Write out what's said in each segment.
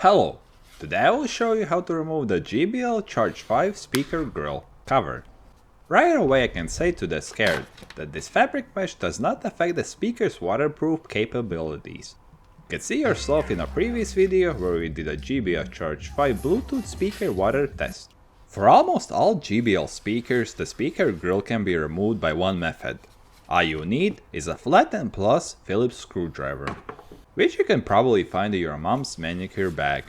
Hello! Today I will show you how to remove the Jbl Charge 5 speaker grill cover. Right away I can say to the scared that this fabric mesh does not affect the speaker's waterproof capabilities. You can see yourself in a previous video where we did a Jbl Charge 5 Bluetooth speaker water test. For almost all JBL speakers, the speaker grill can be removed by one method. All you need is a flat and plus Phillips screwdriver, which you can probably find in your mom's manicure bag.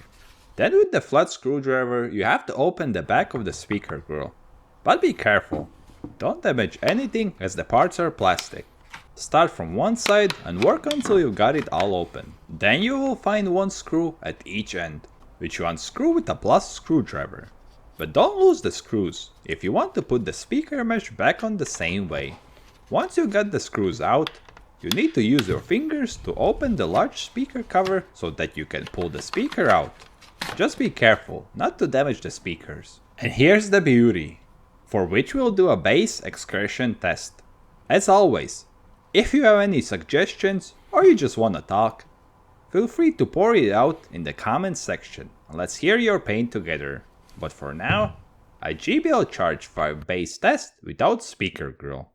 Then with the flat screwdriver, you have to open the back of the speaker grill. But be careful, don't damage anything as the parts are plastic. Start from one side and work until you got it all open. Then you will find one screw at each end, which you unscrew with a plus screwdriver. But don't lose the screws if you want to put the speaker mesh back on the same way. Once you got the screws out, you need to use your fingers to open the large speaker cover so that you can pull the speaker out. Just be careful not to damage the speakers. And here's the beauty, for which we'll do a base excursion test. As always, if you have any suggestions or you just wanna talk, feel free to pour it out in the comments section and let's hear your pain together. But for now, a Jbl Charge 5 base test without speaker grill.